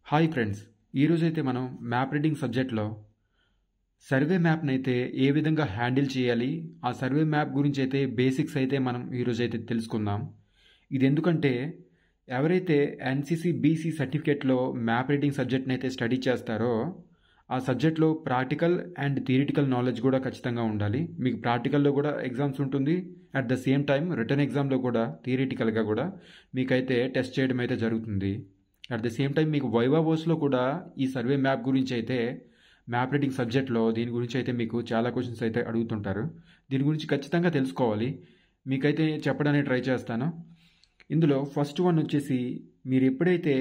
Hi friends, ఈరోజైతే మనం map reading సబ్జెక్ట్లో సర్వే మ్యాప్ని అయితే ఏ విధంగా హ్యాండిల్ చేయాలి, ఆ సర్వే మ్యాప్ గురించి అయితే బేసిక్స్ అయితే మనం ఈరోజైతే తెలుసుకుందాం. ఇది ఎందుకంటే ఎవరైతే ఎన్సీసీ బీసీ సర్టిఫికేట్లో మ్యాప్ రీడింగ్ సబ్జెక్ట్ని అయితే స్టడీ చేస్తారో ఆ సబ్జెక్ట్లో ప్రాక్టికల్ అండ్ థియరిటికల్ నాలెడ్జ్ కూడా ఖచ్చితంగా ఉండాలి. మీకు ప్రాక్టికల్లో కూడా ఎగ్జామ్స్ ఉంటుంది, at the same time return ఎగ్జామ్లో కూడా థియరిటికల్గా కూడా మీకైతే టెస్ట్ చేయడం అయితే జరుగుతుంది. అట్ ద సేమ్ టైం మీకు వైవా వోస్లో కూడా ఈ సర్వే మ్యాప్ గురించి అయితే మ్యాప్ రీడింగ్ సబ్జెక్ట్లో దీని గురించి అయితే మీకు చాలా క్వశ్చన్స్ అయితే అడుగుతుంటారు. దీని గురించి ఖచ్చితంగా తెలుసుకోవాలి. మీకైతే చెప్పడానికి ట్రై చేస్తాను. ఇందులో ఫస్ట్ వన్ వచ్చేసి మీరు ఎప్పుడైతే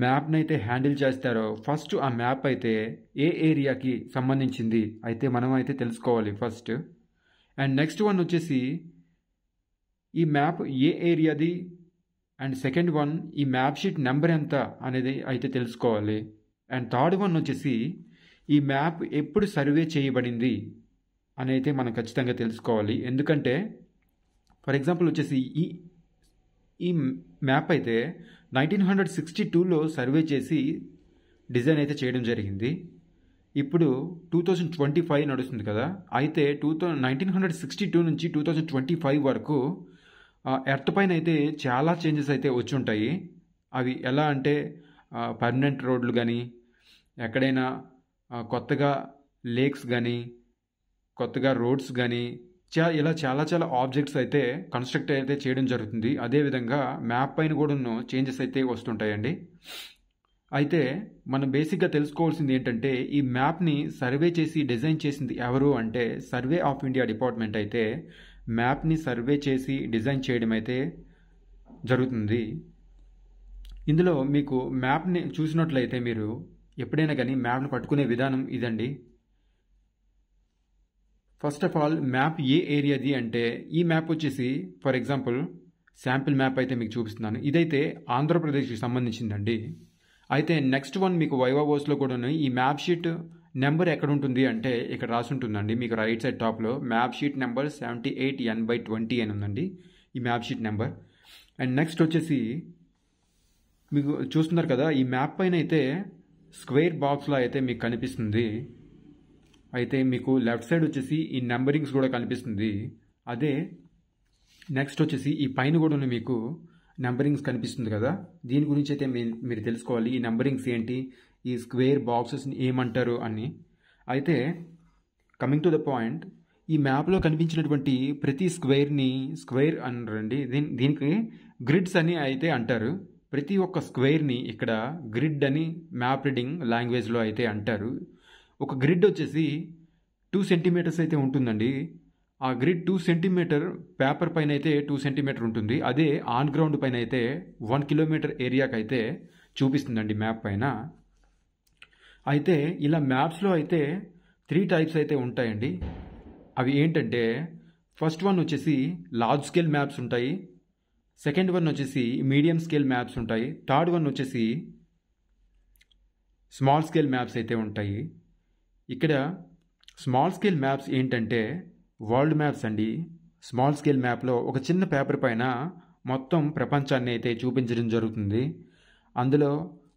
మ్యాప్ని అయితే హ్యాండిల్ చేస్తారో ఫస్ట్ ఆ మ్యాప్ అయితే ఏ ఏరియాకి సంబంధించింది అయితే మనం అయితే తెలుసుకోవాలి ఫస్ట్. అండ్ నెక్స్ట్ వన్ వచ్చేసి ఈ మ్యాప్ ఏ ఏరియాది, అండ్ సెకండ్ వన్ ఈ మ్యాప్ షీట్ నెంబర్ ఎంత అనేది అయితే తెలుసుకోవాలి. అండ్ థర్డ్ వన్ వచ్చేసి ఈ మ్యాప్ ఎప్పుడు సర్వే చేయబడింది అని అయితే మనం ఖచ్చితంగా తెలుసుకోవాలి. ఎందుకంటే ఫర్ ఎగ్జాంపుల్ వచ్చేసి ఈ మ్యాప్ అయితే 1962లో సర్వే చేసి డిజైన్ అయితే చేయడం జరిగింది. ఇప్పుడు 2025 నడుస్తుంది కదా, అయితే 1962 నుంచి 2025 వరకు ఎర్త్ పైన అయితే చాలా చేంజెస్ అయితే వచ్చి ఉంటాయి. అవి ఎలా అంటే పర్మనెంట్ రోడ్లు కానీ, ఎక్కడైనా కొత్తగా లేక్స్ కానీ, కొత్తగా రోడ్స్ కానీ, ఇలా చాలా చాలా ఆబ్జెక్ట్స్ అయితే కన్స్ట్రక్ట్ అయితే చేయడం జరుగుతుంది. అదేవిధంగా మ్యాప్ పైన కూడా చేంజెస్ అయితే వస్తుంటాయండి. అయితే మనం బేసిక్గా తెలుసుకోవాల్సింది ఏంటంటే ఈ మ్యాప్ని సర్వే చేసి డిజైన్ చేసింది ఎవరు అంటే సర్వే ఆఫ్ ఇండియా డిపార్ట్మెంట్ అయితే మ్యాప్ని సర్వే చేసి డిజైన్ చేయడం అయితే జరుగుతుంది. ఇందులో మీకు మ్యాప్ని చూసినట్లయితే మీరు ఎప్పుడైనా కానీ మ్యాప్ని పట్టుకునే విధానం ఇదండి. ఫస్ట్ ఆఫ్ ఆల్ మ్యాప్ ఏ ఏరియాది అంటే ఈ మ్యాప్ వచ్చేసి ఫర్ ఎగ్జాంపుల్ శాంపిల్ మ్యాప్ అయితే మీకు చూపిస్తున్నాను. ఇదైతే ఆంధ్రప్రదేశ్కి సంబంధించిందండి. అయితే నెక్స్ట్ వన్ మీకు వైవా వోస్లో కూడా ఈ మ్యాప్ షీట్ నెంబర్ ఎక్కడ ఉంటుంది అంటే ఇక్కడ రాసి ఉంటుందండి. మీకు రైట్ సైడ్ టాప్లో మ్యాప్ షీట్ నెంబర్ 78N/20 అని ఉందండి ఈ map sheet number. And next వచ్చేసి మీకు చూస్తున్నారు కదా, ఈ మ్యాప్ పైన అయితే స్క్వేర్ బాక్స్లో అయితే మీకు కనిపిస్తుంది. అయితే మీకు లెఫ్ట్ సైడ్ వచ్చేసి ఈ నెంబరింగ్స్ కూడా కనిపిస్తుంది. అదే నెక్స్ట్ వచ్చేసి ఈ పైన కూడా మీకు నెంబరింగ్స్ కనిపిస్తుంది కదా, దీని గురించి అయితే మీరు తెలుసుకోవాలి. ఈ నెంబరింగ్స్ ఏంటి, ఈ స్క్వేర్ బాక్సెస్ని ఏమంటారు అని. అయితే కమింగ్ టు ద పాయింట్, ఈ మ్యాప్లో కనిపించినటువంటి ప్రతి స్క్వేర్ని స్క్వేర్ అనరండి, దీనికి గ్రిడ్స్ అని అయితే అంటారు. ప్రతి ఒక్క స్క్వేర్ని ఇక్కడ గ్రిడ్ అని మ్యాప్ రీడింగ్ లాంగ్వేజ్లో అయితే అంటారు. ఒక గ్రిడ్ వచ్చేసి 2 సెంటీమీటర్స్ అయితే ఉంటుందండి. ఆ గ్రిడ్ 2 సెంటీమీటర్ పేపర్ పైన అయితే 2 సెంటీమీటర్ ఉంటుంది. అదే ఆన్ గ్రౌండ్ పైన అయితే 1 కిలోమీటర్ ఏరియాకి అయితే చూపిస్తుందండి మ్యాప్ పైన. అయితే ఇలా మ్యాప్స్లో అయితే 3 టైప్స్ అయితే ఉంటాయండి. అవి ఏంటంటే ఫస్ట్ వన్ వచ్చేసి లార్జ్ స్కేల్ మ్యాప్స్ ఉంటాయి, సెకండ్ వన్ వచ్చేసి మీడియం స్కేల్ మ్యాప్స్ ఉంటాయి, థర్డ్ వన్ వచ్చేసి స్మాల్ స్కేల్ మ్యాప్స్ అయితే ఉంటాయి. ఇక్కడ స్మాల్ స్కేల్ మ్యాప్స్ ఏంటంటే వరల్డ్ మ్యాప్స్ అండి. స్మాల్ స్కేల్ మ్యాప్లో ఒక చిన్న పేపర్ పైన మొత్తం ప్రపంచాన్ని అయితే చూపించడం జరుగుతుంది. అందులో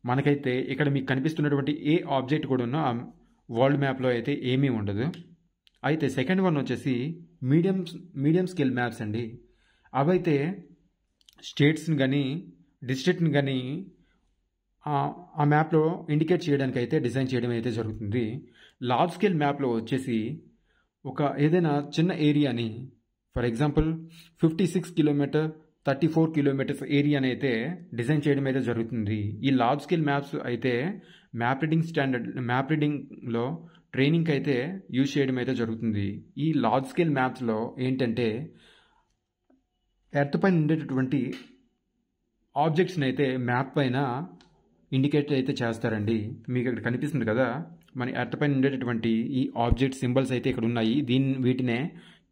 మనకైతే ఇక్కడ మీకు కనిపిస్తున్నటువంటి ఏ ఆబ్జెక్ట్ కూడా ఉన్నా వరల్డ్ మ్యాప్లో అయితే ఏమీ ఉండదు. అయితే సెకండ్ వన్ వచ్చేసి మీడియం స్కేల్ మ్యాప్స్ అండి. అవైతే స్టేట్స్ని కానీ డిస్ట్రిక్ట్ని కానీ ఆ మ్యాప్లో ఇండికేట్ చేయడానికి అయితే డిజైన్ చేయడం అయితే జరుగుతుంది. లార్జ్ స్కేల్ మ్యాప్లో వచ్చేసి ఒక ఏదైనా చిన్న ఏరియాని ఫర్ ఎగ్జాంపుల్ 56 కిలోమీటర్ 34 కిలోమీటర్స్ ఏరియాని అయితే డిజైన్ చేయడం అయితే జరుగుతుంది. ఈ లార్జ్ స్కేల్ మ్యాప్స్ అయితే మ్యాప్ రీడింగ్లో ట్రైనింగ్కి అయితే యూజ్ చేయడం అయితే జరుగుతుంది. ఈ లార్జ్ స్కేల్ మ్యాప్స్లో ఏంటంటే ఎర్త్ పైన ఉండేటటువంటి ఆబ్జెక్ట్స్ని అయితే మ్యాప్ పైన ఇండికేట్ అయితే చేస్తారండి. మీకు ఇక్కడ కనిపిస్తుంది కదా, మన ఎర్త్ పైన ఉండేటటువంటి ఈ ఆబ్జెక్ట్ సింబల్స్ అయితే ఇక్కడ ఉన్నాయి. వీటినే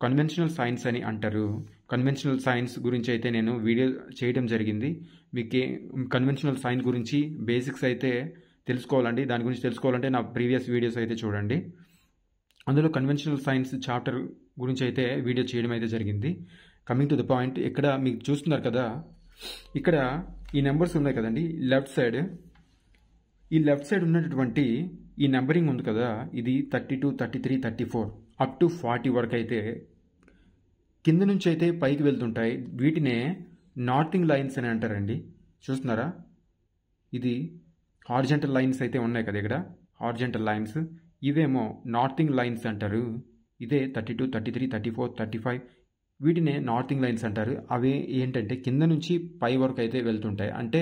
కన్వెన్షనల్ సైన్స్ అని అంటారు. కన్వెన్షనల్ సైన్స్ గురించి అయితే నేను వీడియో చేయడం జరిగింది. మీకు కన్వెన్షనల్ సైన్స్ గురించి బేసిక్స్ అయితే తెలుసుకోవాలండి. దాని గురించి తెలుసుకోవాలంటే నా ప్రీవియస్ వీడియోస్ అయితే చూడండి. అందులో కన్వెన్షనల్ సైన్స్ చాప్టర్ గురించి అయితే వీడియో చేయడం అయితే జరిగింది. కమింగ్ టు ద పాయింట్, ఇక్కడ మీకు చూస్తున్నారు కదా, ఇక్కడ ఈ నెంబర్స్ ఉన్నాయి కదండి లెఫ్ట్ సైడ్, ఈ లెఫ్ట్ సైడ్ ఉన్నటువంటి ఈ నెంబరింగ్ ఉంది కదా, ఇది 32, 33, 34 అప్ టు 40 వరకు అయితే కింద నుంచి అయితే పైకి వెళ్తుంటాయి. వీటినే నార్తింగ్ లైన్స్ అని అంటారండి. చూస్తున్నారా, ఇది హార్జెంటల్ లైన్స్ అయితే ఉన్నాయి కదా ఇక్కడ, హార్జెంటల్ లైన్స్, ఇవేమో నార్తింగ్ లైన్స్ అంటారు. ఇదే 32, 33, 34, 35 వీటినే నార్తింగ్ లైన్స్ అంటారు. అవి ఏంటంటే కింద నుంచి పై వరకు అయితే వెళ్తుంటాయి. అంటే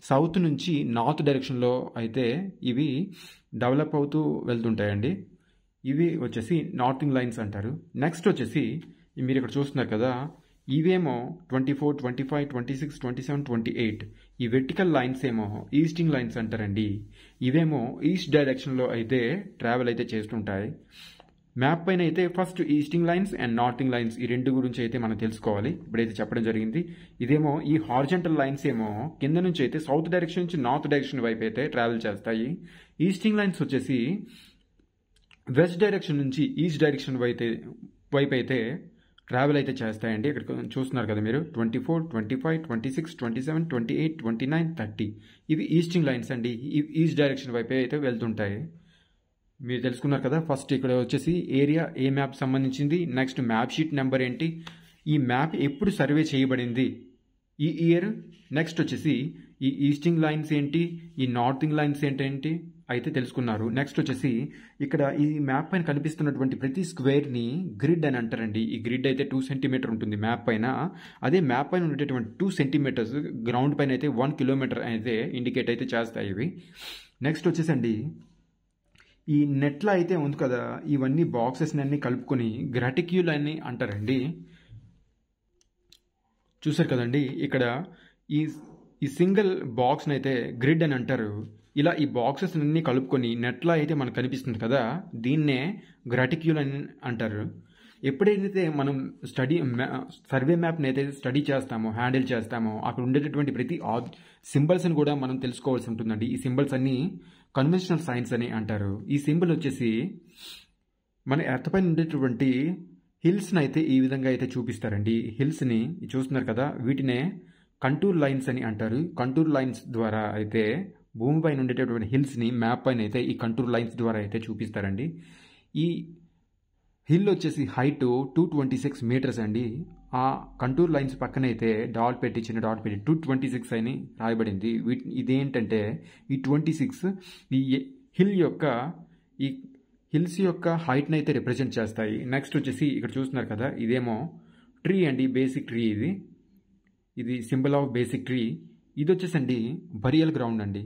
సౌత్ నుంచి నార్త్ డైరెక్షన్లో అయితే ఇవి డెవలప్ అవుతూ వెళ్తుంటాయండి. ఇవి వచ్చేసి నార్తింగ్ లైన్స్ అంటారు. నెక్స్ట్ వచ్చేసి మీరు ఇక్కడ చూస్తున్నారు కదా, ఇవేమో 24, 25, 26, 27, 28 ఈ వెర్టికల్ లైన్స్ ఏమో ఈస్టింగ్ లైన్స్ అంటారండి. ఇవేమో ఈస్ట్ డైరెక్షన్లో అయితే ట్రావెల్ అయితే చేస్తుంటాయి. మ్యాప్ పైన అయితే first easting lines and northing lines ఈ రెండు గురించి అయితే మనం తెలుసుకోవాలి. ఇప్పుడైతే చెప్పడం జరిగింది. ఇదేమో ఈ హార్జెంటల్ లైన్స్ ఏమో కింద నుంచి అయితే సౌత్ డైరెక్షన్ నుంచి నార్త్ డైరెక్షన్ వైపు అయితే ట్రావెల్ చేస్తాయి. ఈస్టింగ్ లైన్స్ వచ్చేసి వెస్ట్ డైరెక్షన్ నుంచి ఈస్ట్ డైరెక్షన్ వైపు అయితే ట్రావెల్ అయితే చేస్తాయండి. ఇక్కడ చూస్తున్నారు కదా మీరు, 24, 25, 26, 27, 28, 29, 30 ఇవి ఈస్టింగ్ లైన్స్ అండి. ఇవి ఈస్ట్ డైరెక్షన్ వైపు అయితే వెళ్తుంటాయి. మీరు తెలుసుకున్నారు కదా. ఫస్ట్ ఇక్కడ వచ్చేసి ఏరియా ఏ మ్యాప్ సంబంధించింది, నెక్స్ట్ మ్యాప్ షీట్ నెంబర్ ఏంటి, ఈ మ్యాప్ ఎప్పుడు సర్వే చేయబడింది, ఈ ఇయర్, నెక్స్ట్ వచ్చేసి ఈ ఈస్టింగ్ లైన్స్ ఏంటి, ఈ నార్తింగ్ లైన్స్ ఏంటేంటి అయితే తెలుసుకున్నారు. నెక్స్ట్ వచ్చేసి ఇక్కడ ఈ మ్యాప్ పైన కనిపిస్తున్నటువంటి ప్రతి స్క్వేర్ని గ్రిడ్ అని అంటారండి. ఈ గ్రిడ్ అయితే 2 సెంటీమీటర్ ఉంటుంది మ్యాప్ పైన. అదే మ్యాప్ పైన ఉండేటువంటి 2 సెంటీమీటర్స్ గ్రౌండ్ పైన అయితే 1 కిలోమీటర్ అయితే ఇండికేట్ అయితే చేస్తాయి ఇవి. నెక్స్ట్ వచ్చేసండి ఈ నెట్లో అయితే ఉంది కదా, ఇవన్నీ బాక్సెస్ని అన్ని కలుపుకొని గ్రాటిక్యూల్ అని అంటారండి. చూసారు కదండి, ఇక్కడ ఈ సింగిల్ బాక్స్ని అయితే గ్రిడ్ అని అంటారు. ఇలా ఈ బాక్సెస్ అన్ని కలుపుకొని నెట్లో అయితే మనకు కనిపిస్తుంది కదా, దీన్నే గ్రాటిక్యూల్ అని అంటారు. ఎప్పుడైతే మనం సర్వే మ్యాప్ని అయితే స్టడీ చేస్తామో, హ్యాండిల్ చేస్తామో, అక్కడ ఉండేటటువంటి ప్రతి సింబల్స్ని కూడా మనం తెలుసుకోవాల్సి ఉంటుందండి. ఈ సింబల్స్ అన్నీ కన్వెన్షనల్ సైన్స్ అని అంటారు. ఈ సింబల్ వచ్చేసి మన ఎర్త్ పైన ఉండేటువంటి హిల్స్ని అయితే ఈ విధంగా అయితే చూపిస్తారండి. హిల్స్ని చూస్తున్నారు కదా, వీటినే కంటూర్ లైన్స్ అని అంటారు. కంటూర్ లైన్స్ ద్వారా అయితే భూమిపైన ఉండేటటువంటి హిల్స్ని మ్యాప్ పైన అయితే ఈ కంటూర్ లైన్స్ ద్వారా అయితే చూపిస్తారండి. ఈ హిల్ వచ్చేసి హైట్ 226 మీటర్స్ అండి. ఆ కంటూర్ లైన్స్ పక్కన అయితే చిన్న డాట్ పెట్టి 226 అని రాయబడింది. ఇదేంటంటే ఈ 26 ఈ హిల్స్ యొక్క హైట్ని అయితే రిప్రజెంట్ చేస్తాయి. నెక్స్ట్ వచ్చేసి ఇక్కడ చూస్తున్నారు కదా, ఇదేమో ట్రీ అండి, బేసిక్ ట్రీ. ఇది సింబల్ ఆఫ్ బేసిక్ ట్రీ. ఇది వచ్చేసండి బరియల్ గ్రౌండ్ అండి,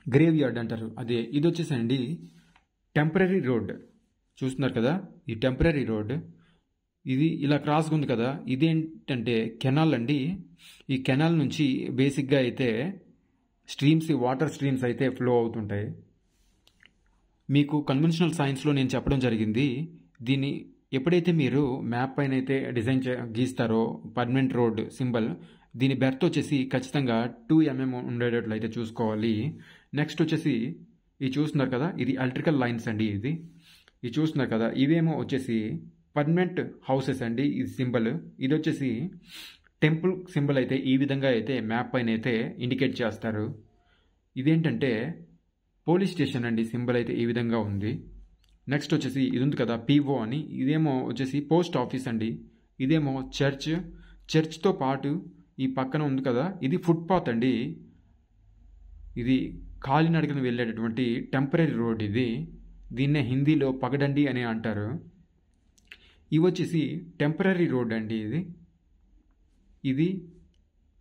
గ్రేవ్ యార్డ్ అంటారు అదే. ఇది వచ్చేసండి టెంపరరీ రోడ్. చూస్తున్నారు కదా, ఈ టెంపరరీ రోడ్ ఇది ఇలా క్రాస్గా ఉంది కదా, ఇదేంటంటే కెనాల్ అండి. ఈ కెనాల్ నుంచి బేసిక్గా అయితే వాటర్ స్ట్రీమ్స్ అయితే ఫ్లో అవుతుంటాయి. మీకు కన్వెన్షనల్ సైన్స్లో నేను చెప్పడం జరిగింది. దీన్ని ఎప్పుడైతే మీరు మ్యాప్ పైన అయితే గీస్తారో పర్మనెంట్ రోడ్ సింబల్, దీని బెర్త్ వచ్చేసి ఖచ్చితంగా 2 mm ఉండేటట్లు అయితే చూసుకోవాలి. నెక్స్ట్ వచ్చేసి ఇది చూస్తున్నారు కదా, ఇది ఎలక్ట్రికల్ లైన్స్ అండి. ఇది చూస్తున్నారు కదా, ఇవేమో వచ్చేసి పర్మనెంట్ హౌసెస్ అండి. ఇది సింబల్. ఇది వచ్చేసి టెంపుల్ సింబల్ అయితే ఈ విధంగా అయితే మ్యాప్ పైన అయితే ఇండికేట్ చేస్తారు. ఇదేంటంటే పోలీస్ స్టేషన్ అండి, సింబల్ అయితే ఈ విధంగా ఉంది. నెక్స్ట్ వచ్చేసి ఇది ఉంది కదా పిఓ అని, ఇదేమో వచ్చేసి పోస్ట్ ఆఫీస్ అండి. ఇదేమో చర్చ్తో పాటు ఈ పక్కన ఉంది కదా, ఇది ఫుట్పాత్ అండి. ఇది కాలినడకన వెళ్ళేటటువంటి టెంపరరీ రోడ్. దీన్నే హిందీలో పగడండి అని అంటారు. ఇవి వచ్చేసి టెంపరరీ రోడ్ అండి. ఇది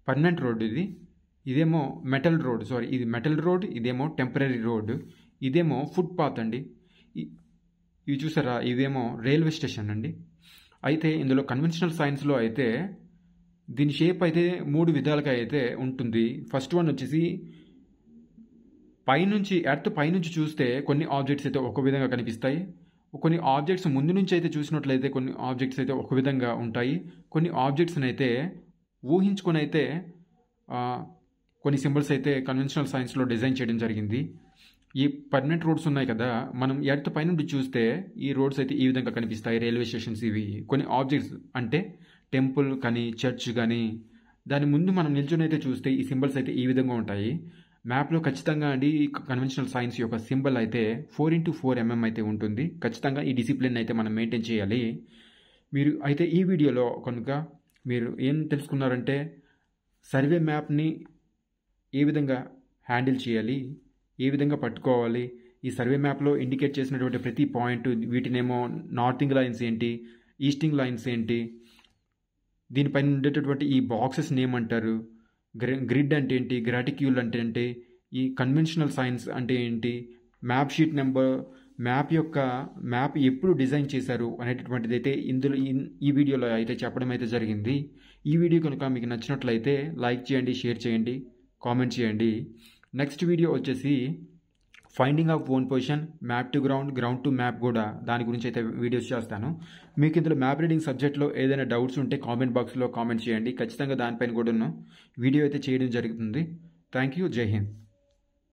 పర్మనెంట్ రోడ్. ఇదేమో మెటల్ రోడ్, ఇది మెటల్ రోడ్, ఇదేమో టెంపరరీ రోడ్, ఇదేమో ఫుట్పాత్ అండి. ఇవి చూసారా, ఇదేమో రైల్వే స్టేషన్ అండి. అయితే ఇందులో కన్వెన్షనల్ సైన్స్లో అయితే దీని షేప్ అయితే 3 విధాలుగా అయితే ఉంటుంది. ఫస్ట్ వన్ వచ్చేసి ఎర్త్ పైనుంచి చూస్తే కొన్ని ఆబ్జెక్ట్స్ అయితే ఒక విధంగా కనిపిస్తాయి. కొన్ని ఆబ్జెక్ట్స్ ముందు నుంచి అయితే చూసినట్లయితే కొన్ని ఆబ్జెక్ట్స్ అయితే ఒక విధంగా ఉంటాయి. కొన్ని ఆబ్జెక్ట్స్ని అయితే ఊహించుకొని అయితే కొన్ని సింబల్స్ అయితే కన్వెన్షనల్ సైన్స్లో డిజైన్ చేయడం జరిగింది. ఈ పర్మనెంట్ రోడ్స్ ఉన్నాయి కదా, మనం ఎర్త్ పైనుండి చూస్తే ఈ రోడ్స్ అయితే ఈ విధంగా కనిపిస్తాయి. రైల్వే స్టేషన్స్ ఇవి. కొన్ని ఆబ్జెక్ట్స్ అంటే టెంపుల్ కానీ చర్చ్ కానీ దాని ముందు మనం నిల్చొని అయితే చూస్తే ఈ సింబల్స్ అయితే ఈ విధంగా ఉంటాయి. మ్యాప్లో ఖచ్చితంగా అండి కన్వెన్షనల్ సైన్స్ యొక్క సింబల్ అయితే 4x4 mm అయితే ఉంటుంది. ఖచ్చితంగా ఈ డిసిప్లిన్ అయితే మనం మెయింటైన్ చేయాలి. మీరు అయితే ఈ వీడియోలో కనుక మీరు ఏం తెలుసుకున్నారంటే సర్వే మ్యాప్ని ఏ విధంగా హ్యాండిల్ చేయాలి, ఏ విధంగా పట్టుకోవాలి, ఈ సర్వే మ్యాప్లో ఇండికేట్ చేసినటువంటి ప్రతి పాయింట్, వీటినేమో నార్తింగ్ లైన్స్ ఏంటి, ఈస్టింగ్ లైన్స్ ఏంటి, దీనిపైన ఉండేటటువంటి ఈ బాక్సెస్ నేమ్ అంటారు, గ్రిడ్ అంటే ఏంటి, గ్రాటిక్యూల్ అంటే ఏంటి, ఈ కన్వెన్షనల్ సైన్స్ అంటే ఏంటి, మ్యాప్ షీట్ నెంబర్, మ్యాప్ ఎప్పుడు డిజైన్ చేశారు అనేటటువంటిది అయితే ఇందులో ఈ వీడియోలో అయితే చెప్పడం అయితే జరిగింది. ఈ వీడియో కనుక మీకు నచ్చినట్లయితే లైక్ చేయండి, షేర్ చేయండి, కామెంట్ చేయండి. నెక్స్ట్ వీడియో వచ్చేసి finding of own position, map to ground, ground to map కూడా దాని గురించి అయితే వీడియోస్ చేస్తాను. మీకు ఇందులో మ్యాప్ రీడింగ్ సబ్జెక్ట్లో ఏదైనా డౌట్స్ ఉంటే కామెంట్ బాక్స్లో కామెంట్ చేయండి. ఖచ్చితంగా దానిపైన కూడా వీడియో అయితే చేయడం జరుగుతుంది. Thank you. జై హింద్.